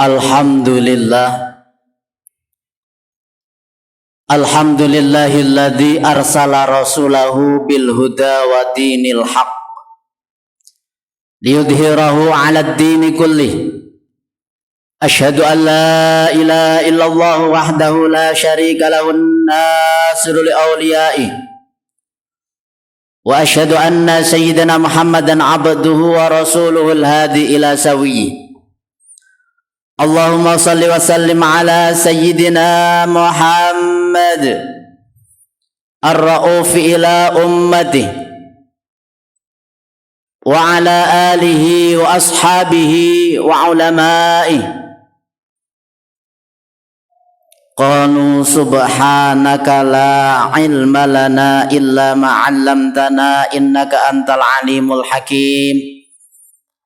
Alhamdulillah. Alhamdulillahilladzi arsala rasulahu bil huda wa dinil haq liyudhhirahu 'alad dini kullih. Asyhadu an la ilaha illallah wahdahu la syarika lahu an-nasirul awliya'i wa asyhadu anna sayyidina Muhammadan 'abduhu wa rasuluhul hadi ila sawiyyi. Allahumma salli wa sallim ala sayyidina Muhammad ar-ra'uf ila ummati wa ala alihi wa ashabihi wa ulama'i. Qalu subhanaka la ilma lana illa ma 'allamtana innaka antal alimul hakim.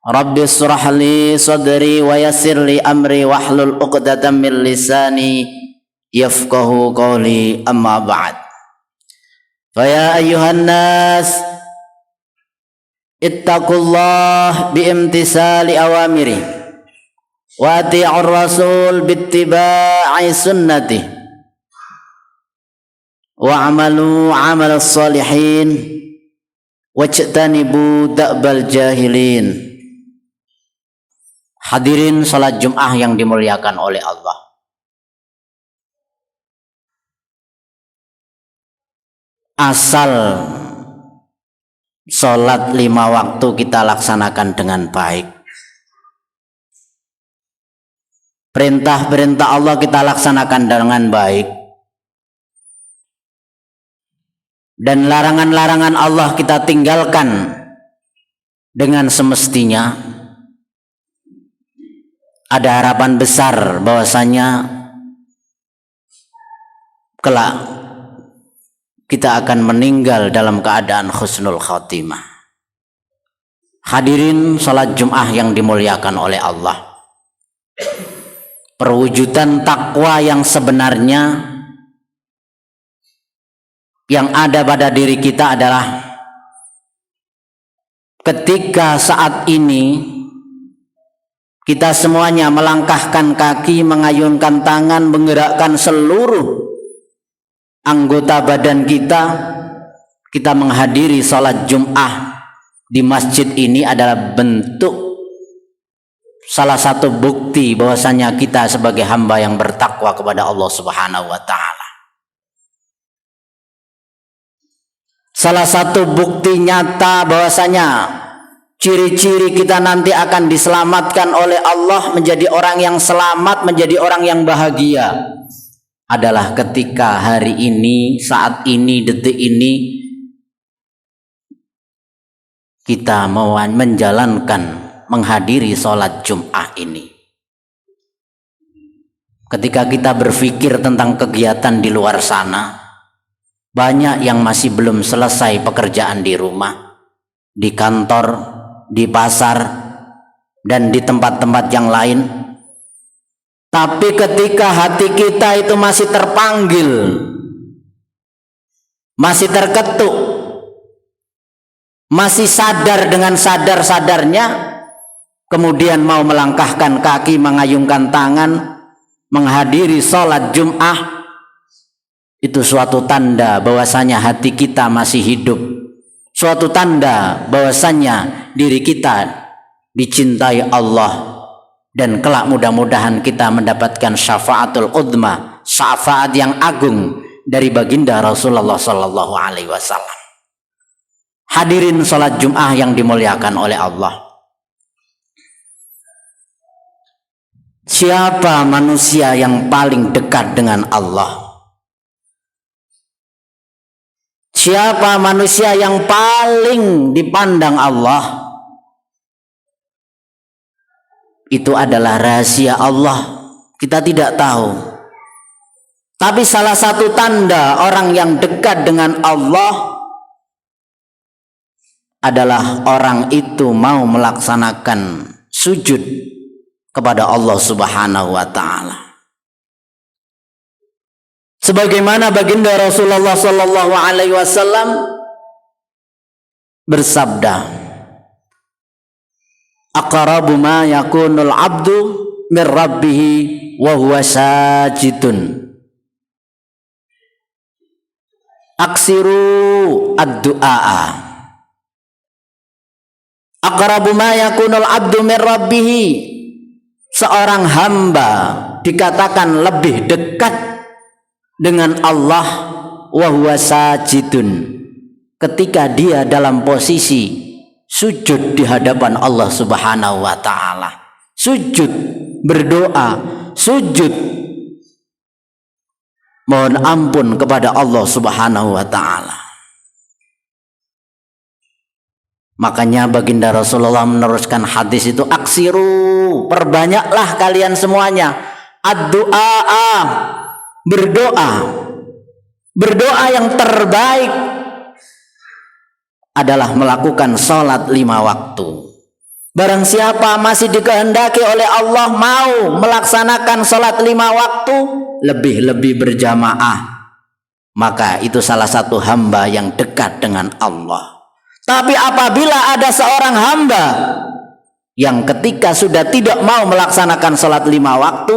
Rabbi shrah li sadri wa yassir li amri wahlul 'uqdatam min lisani yafqahu qawli, amma ba'd. Fa ya ayyuhan nas ittaqullah biimtisali awamiri wa ati'ur rasul bittiba'i sunnati wa amalu 'amalas salihin wajtanibu da'bal jahilin. Hadirin salat Jum'ah yang dimuliakan oleh Allah. Asal salat 5 waktu kita laksanakan dengan baik. Perintah-perintah Allah kita laksanakan dengan baik. Dan larangan-larangan Allah kita tinggalkan dengan semestinya. Ada harapan besar bahwasanya kelak kita akan meninggal dalam keadaan husnul khotimah. Hadirin salat Jum'ah yang dimuliakan oleh Allah. Perwujudan takwa yang sebenarnya yang ada pada diri kita adalah ketika saat ini kita semuanya melangkahkan kaki, mengayunkan tangan, menggerakkan seluruh anggota badan kita menghadiri salat Jum'ah di masjid ini adalah bentuk salah satu bukti bahwasanya kita sebagai hamba yang bertakwa kepada Allah Subhanahu wa taala. Salah satu bukti nyata bahwasanya ciri-ciri kita nanti akan diselamatkan oleh Allah, menjadi orang yang selamat, menjadi orang yang bahagia adalah ketika hari ini, saat ini, detik ini kita mau menjalankan, menghadiri sholat Jum'ah ini. Ketika kita berpikir tentang kegiatan di luar sana, banyak yang masih belum selesai pekerjaan di rumah, di kantor, di pasar, dan di tempat-tempat yang lain. Tapi ketika hati kita itu masih terpanggil, masih terketuk, masih sadar dengan sadar-sadarnya, kemudian mau melangkahkan kaki, mengayunkan tangan, menghadiri sholat Jum'ah, itu suatu tanda bahwasanya hati kita masih hidup. Suatu tanda bahwasanya diri kita dicintai Allah, dan kelak mudah-mudahan kita mendapatkan syafaatul udma, syafaat yang agung dari baginda Rasulullah sallallahu alaihi wasallam. Hadirin salat Jum'ah yang dimuliakan oleh Allah. Siapa manusia yang paling dekat dengan Allah? Siapa manusia yang paling dipandang Allah? Itu adalah rahasia Allah. Kita tidak tahu. Tapi salah satu tanda orang yang dekat dengan Allah adalah orang itu mau melaksanakan sujud kepada Allah Subhanahu wa taala. Sebagaimana baginda Rasulullah sallallahu alaihi wasallam bersabda, aqrabu ma yakunul abdu min rabbih wa huwa sajidun. Aksiru ad-du'a. Aqrabu ma yakunul abdu min rabbih. Seorang hamba dikatakan lebih dekat dengan Allah wa huwa sajidun, ketika dia dalam posisi sujud di hadapan Allah Subhanahu wa taala. Sujud berdoa, sujud mohon ampun kepada Allah Subhanahu wa taala. Makanya baginda Rasulullah meneruskan hadis itu, aksiru, perbanyaklah kalian semuanya ad-du'a, berdoa. Berdoa yang terbaik adalah melakukan sholat 5 waktu. Barang siapa masih dikehendaki oleh Allah mau melaksanakan sholat 5 waktu, lebih-lebih berjamaah, maka itu salah satu hamba yang dekat dengan Allah. Tapi apabila ada seorang hamba yang ketika sudah tidak mau melaksanakan sholat 5 waktu,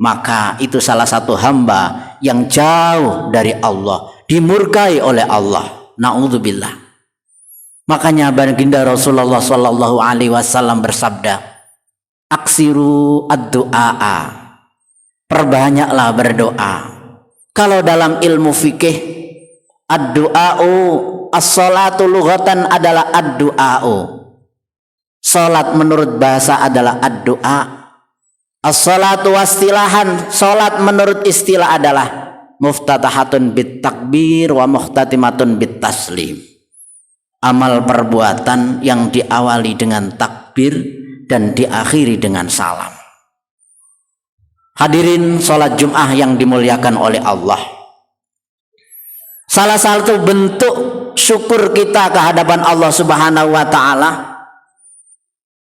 maka itu salah satu hamba yang jauh dari Allah, dimurkai oleh Allah. Na'udzubillah. Makanya baginda Rasulullah sallallahu alaihi wasallam bersabda, aksiru ad-du'a, perbanyaklah berdoa. Kalau dalam ilmu fikih, ad-du'a'u as-salatu lughatan adalah ad-du'a'u. Salat menurut bahasa adalah ad-du'a. As-salatu wastilahan, salat menurut istilah adalah muftatahatun bit takbir wa muhtatimatun bit taslim. Amal perbuatan yang diawali dengan takbir dan diakhiri dengan salam. Hadirin salat Jum'ah yang dimuliakan oleh Allah, salah satu bentuk syukur kita ke hadapan Allah Subhanahu wa taala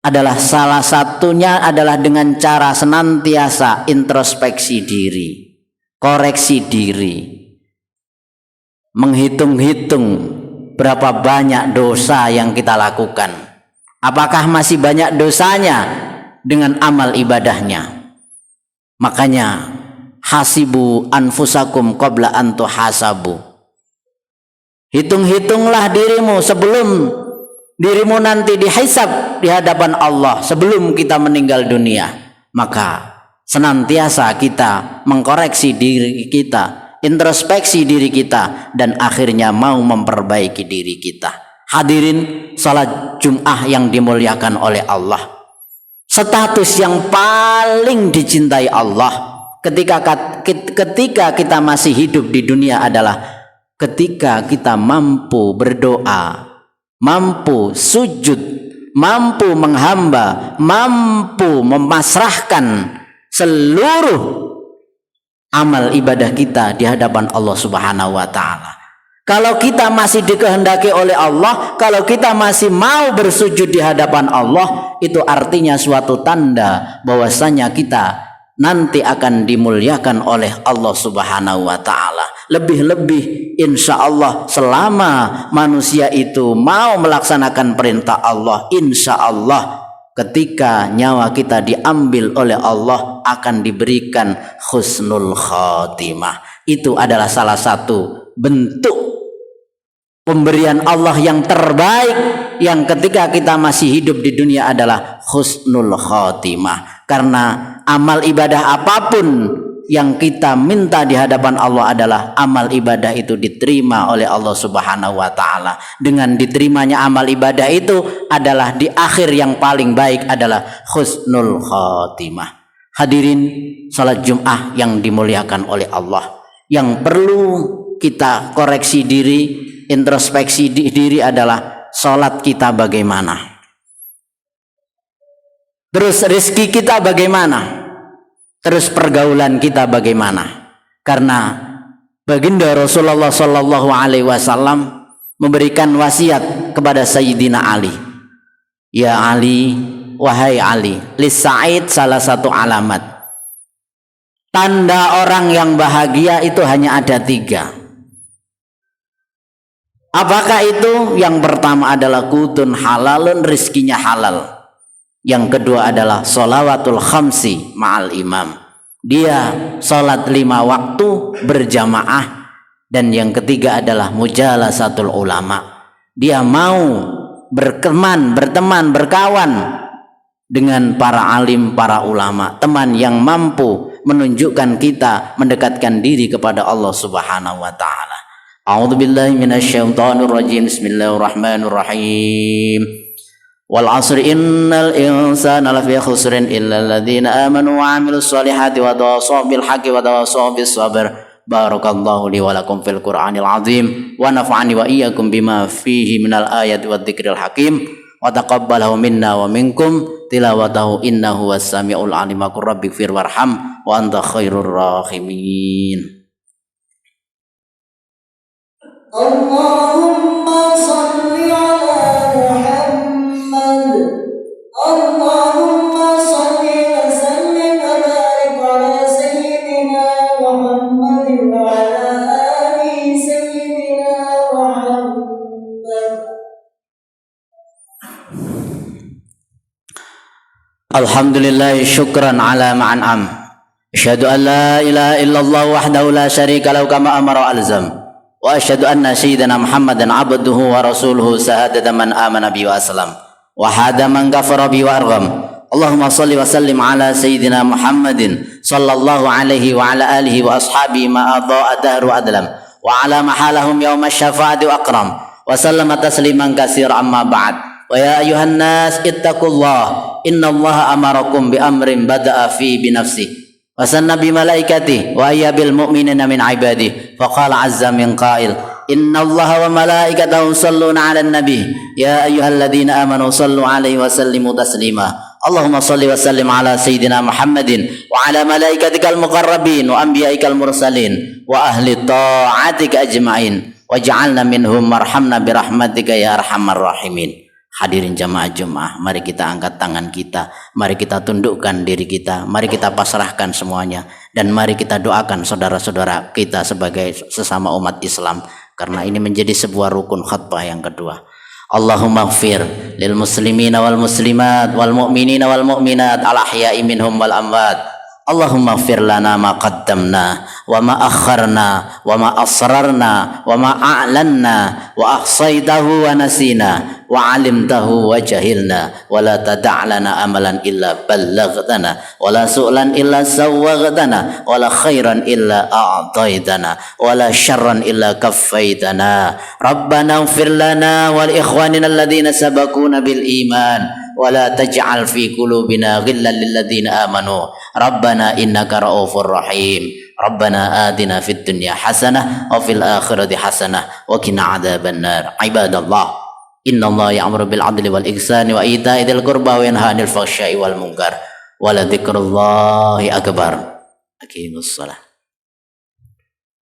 adalah salah satunya adalah dengan cara senantiasa introspeksi diri, koreksi diri, menghitung-hitung berapa banyak dosa yang kita lakukan. Apakah masih banyak dosanya dengan amal ibadahnya? Makanya hasibu anfusakum qabla an tuhasabu. Hitung-hitunglah dirimu sebelum dirimu nanti dihisab di hadapan Allah, sebelum kita meninggal dunia. Maka senantiasa kita mengkoreksi diri kita, introspeksi diri kita, dan akhirnya mau memperbaiki diri kita. Hadirin salat Jum'ah yang dimuliakan oleh Allah, status yang paling dicintai Allah ketika kita masih hidup di dunia adalah ketika kita mampu berdoa, mampu sujud, mampu menghamba, mampu memasrahkan seluruh amal ibadah kita di hadapan Allah Subhanahu wa taala. Kalau kita masih dikehendaki oleh Allah, kalau kita masih mau bersujud di hadapan Allah, itu artinya suatu tanda bahwasanya kita nanti akan dimuliakan oleh Allah Subhanahu wa taala. Lebih-lebih insya Allah selama manusia itu mau melaksanakan perintah Allah, insya Allah ketika nyawa kita diambil oleh Allah akan diberikan husnul khatimah. Itu adalah salah satu bentuk pemberian Allah yang terbaik, yang ketika kita masih hidup di dunia adalah husnul khatimah. Karena amal ibadah apapun yang kita minta di hadapan Allah adalah amal ibadah itu diterima oleh Allah Subhanahu wa taala. Dengan diterimanya amal ibadah itu adalah di akhir yang paling baik adalah husnul khatimah. Hadirin salat Jum'ah yang dimuliakan oleh Allah, yang perlu kita koreksi diri, introspeksi diri adalah salat kita bagaimana, terus rezeki kita bagaimana, terus pergaulan kita bagaimana. Karena baginda Rasulullah sallallahu alaihi wasallam memberikan wasiat kepada Sayyidina Ali. Ya Ali, wahai Ali, lis-sa'id salah satu alamat. Tanda orang yang bahagia itu hanya ada 3. Apakah itu? Yang pertama adalah kutun halalun, rizkinya halal. Yang kedua adalah sholawatul khamsi ma'al imam. Dia sholat 5 waktu berjamaah. Dan yang ketiga adalah mujalasatul ulama. Dia mau berteman, berkawan dengan para alim, para ulama, teman yang mampu menunjukkan kita mendekatkan diri kepada Allah Subhanahu wa taala. A'udzubillahi minasyaitonir rajim. Bismillahirrahmanirrahim. Wal 'asri innal insana lafi khusrin illal ladzina amanu wa 'amilus solihati wa tawassaw bil haqqi wa tawassaw bis sabr. Barakallahu li wa lakum fil Qur'anil 'azim wa nafa'ani wa iyyakum bima fihi minal ayati wad dzikril hakim wa taqabbalahu minna wa minkum tilawatahu innahu was-sami'ul 'alim. Rabbighfir warham wa anta khairur rahimin. Allahumma salli ala Muhammad. Allahumma salli wa sallim wa barik ala sayyidina Muhammad wa ala ali sayyidina Muhammad. Alhamdulillah syukran ala ma'an'am. Asyhadu an la ilaha illallah wahdahu la syarika lahu kama amara alzam. Wa asyhadu anna sayyidina Muhammadan abduhu wa rasuluhu sahadata man amana bi wa aslam wa hada man kafara bi wa argham. Allahumma salli wa sallim ala sayyidina Muhammadin sallallahu alaihi wa ala alihi wa ashabihi ma adha'a dahru adlam wa ala mahalahum yawma syafa'ati wa akram wa sallama tasliman katsira amma ba'd. Wa ya ayuhan nas ittaqullah innallaha amarakum bi amrin bada'a fi bi nafsihi wa sanna bi malaikati wa ayyabil mu'minina min ibadi faqala azza min qail innallaha wa malaikatahu yusalluna 'alan nabi ya ayyuhalladzina amanu sallu 'alaihi wa sallimu taslima. Allahumma salli wa sallim ala sayyidina Muhammadin wa ala malaikatikal muqarrabin wa anbiya'ikal mursalin wa ahli ta'atika ajma'in waj'alna minhum warhamna birahmatika ya arhamar rahimin. Hadirin jamaah Jumat, mari kita angkat tangan kita, mari kita tundukkan diri kita, mari kita pasrahkan semuanya, dan mari kita doakan saudara-saudara kita sebagai sesama umat Islam, karena ini menjadi sebuah rukun khutbah yang kedua. Allahumma ighfir lil muslimina wal muslimat wal mu'minina wal mu'minat al ahya'i minhum wal amwat. Allahumma ighfir lana ma qaddamna wa ma akharna wa ma asrarna wa ma a'lanna wa ahsaytahu wa nasina wa alimtahu wa jahilna wa la tada' lana amalan illa ballaghtana wa la su'lan illa sawwaghtana wa la khairan illa a'taitana wa la syarran illa kaffaitana. Rabbana ighfir lana wal ikhwanina alladhina sabaquna bil iman wa la taj'al fi qulubina ghillan lil ladzina amanu rabbana innaka ra'ufur rahim. Rabbana atina fid dunya hasanah wa fil akhirati hasanah wa qina adzabannar. Ibadallah, innallaha ya'muru bil 'adli wal ihsani wa ita'i dzil qurba wa yanha 'anil fahsya'i wal munkar wa la dzikrullahi akbar. Aqimus shalah.